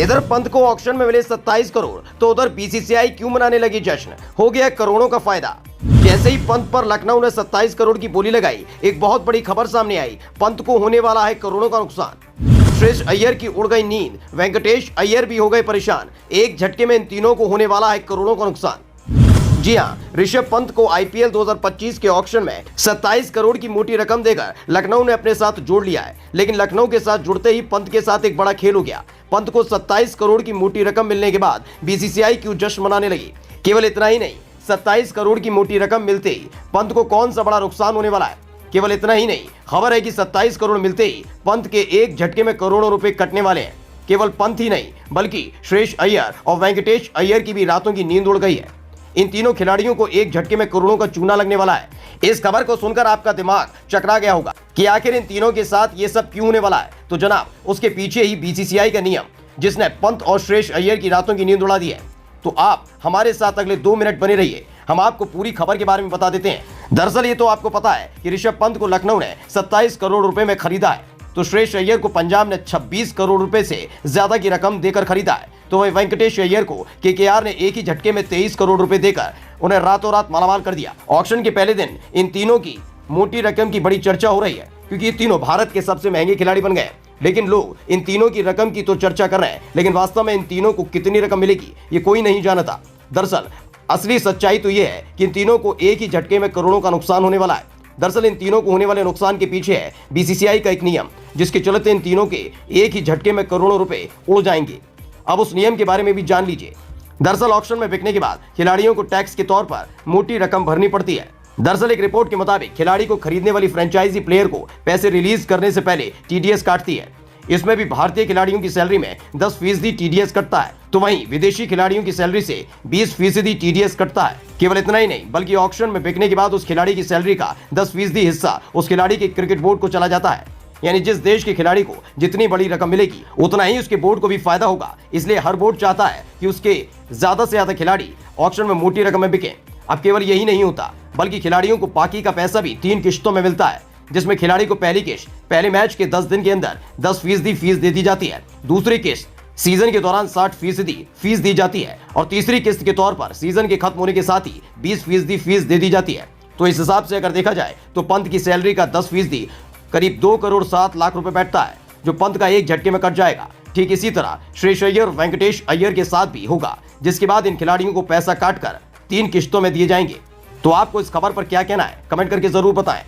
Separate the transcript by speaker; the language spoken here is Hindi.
Speaker 1: इधर पंत को ऑक्शन में मिले 27 करोड़ तो उधर बीसीसीआई क्यों मनाने लगी जश्न, हो गया करोड़ों का फायदा। जैसे ही पंत पर लखनऊ ने 27 करोड़ की बोली लगाई, एक बहुत बड़ी खबर सामने आई। पंत को होने वाला है करोड़ों का नुकसान। श्रेयस अय्यर की उड़ गई नींद, वेंकटेश अय्यर भी हो गए परेशान। एक झटके में इन तीनों को होने वाला है करोड़ों का नुकसान। जी हां, ऋषभ पंत को आईपीएल 2025 के ऑक्शन में 27 करोड़ की मोटी रकम देकर लखनऊ ने अपने साथ जोड़ लिया है। लेकिन लखनऊ के साथ जुड़ते ही पंत के साथ एक बड़ा खेल हो गया। पंत को 27 करोड़ की मोटी रकम मिलने के बाद बीसीसीआई क्यों जश्न मनाने लगी। केवल इतना ही नहीं, 27 करोड़ की मोटी रकम मिलते ही पंत को कौन सा बड़ा नुकसान होने वाला है। केवल इतना ही नहीं, खबर है कि 27 करोड़ मिलते ही पंत के एक झटके में करोड़ों रुपए कटने वाले हैं। केवल पंत ही नहीं, बल्कि श्रेयस अय्यर और वेंकटेश अय्यर की भी रातों की नींद उड़ गई है। इन तीनों खिलाड़ियों को एक झटके में करोड़ों का चूना लगने वाला है। इस खबर को सुनकर आपका दिमाग चकरा गया होगा कि आखिर इन तीनों के साथ ये सब क्यों होने वाला है। तो जनाब, उसके पीछे ही बीसीसीआई का नियम, जिसने पंत और श्रेयस अय्यर की रातों की नींद उड़ा दी है। तो आप हमारे साथ अगले 2 मिनट बने रहिए, हम आपको पूरी खबर के बारे में बता देते हैं। दरअसल ये तो आपको पता है कि ऋषभ पंत को लखनऊ ने 27 करोड़ रुपए में खरीदा है, तो श्रेयस अय्यर को पंजाब ने 26 करोड़ रुपए से ज्यादा की रकम देकर खरीदा है। तो वही वेंकटेश अय्यर को केकेआर ने एक ही झटके में 23 करोड़ रुपए देकर उन्हें रातों रात मालामाल कर दिया। ऑक्शन के पहले दिन इन तीनों की मोटी रकम की बड़ी चर्चा हो रही है, क्योंकि ये तीनों भारत के सबसे महंगे खिलाड़ी बन गए। लेकिन लोग इन तीनों की रकम की तो चर्चा कर रहे हैं, लेकिन वास्तव में इन तीनों को कितनी रकम मिलेगी ये कोई नहीं जानता। दरअसल असली सच्चाई तो ये है कि इन तीनों को एक ही झटके में करोड़ों का नुकसान होने वाला है। दरअसल इन तीनों को होने वाले नुकसान के पीछे है बीसीसीआई का एक नियम, जिसके चलते इन तीनों के एक ही झटके में करोड़ों रुपए उड़ जाएंगे। अब उस नियम के बारे में भी जान लीजिए। दरअसल ऑक्शन में बिकने के बाद खिलाड़ियों को टैक्स के तौर पर मोटी रकम भरनी पड़ती है। दरअसल एक रिपोर्ट के मुताबिक खिलाड़ी को खरीदने वाली फ्रेंचाइजी प्लेयर को पैसे रिलीज करने से पहले टीडीएस काटती है। इसमें भी भारतीय खिलाड़ियों की सैलरी में 10% टीडीएस कटता है, तो वहीं विदेशी खिलाड़ियों की सैलरी से 20% टीडीएस कटता है। केवल इतना ही नहीं, बल्कि ऑक्शन में बिकने के बाद उस खिलाड़ी की सैलरी का 10% हिस्सा उस खिलाड़ी के क्रिकेट बोर्ड को चला जाता है। यानी जिस देश के खिलाड़ी को जितनी बड़ी रकम मिलेगी, उतना ही उसके बोर्ड को भी फायदा होगा। इसलिए हर बोर्ड चाहता है कि उसके ज्यादा से ज्यादा खिलाड़ी ऑक्शन में मोटी रकम में बिके। अब केवल यही नहीं होता, बल्कि खिलाड़ियों को बाकी का पैसा भी 3 किश्तों में मिलता है, जिसमें खिलाड़ी को पहली किश्त पहले मैच के 10 दिन के अंदर 10% फीस दे दी जाती है, दूसरी किश्त सीजन के दौरान 60% फीस दी जाती है, और तीसरी किश्त के तौर पर सीजन के खत्म होने के साथ ही 20% फीस दे दी जाती है। तो इस हिसाब से अगर देखा जाए तो पंत की सैलरी का 10% करीब 2 करोड़ 7 लाख रुपए बैठता है, जो पंत का एक झटके में कट जाएगा। ठीक इसी तरह श्रेयस अय्यर और वेंकटेश अय्यर के साथ भी होगा, जिसके बाद इन खिलाड़ियों को पैसा काटकर 3 किश्तों में दिए जाएंगे। तो आपको इस खबर पर क्या कहना है, कमेंट करके जरूर बताएं।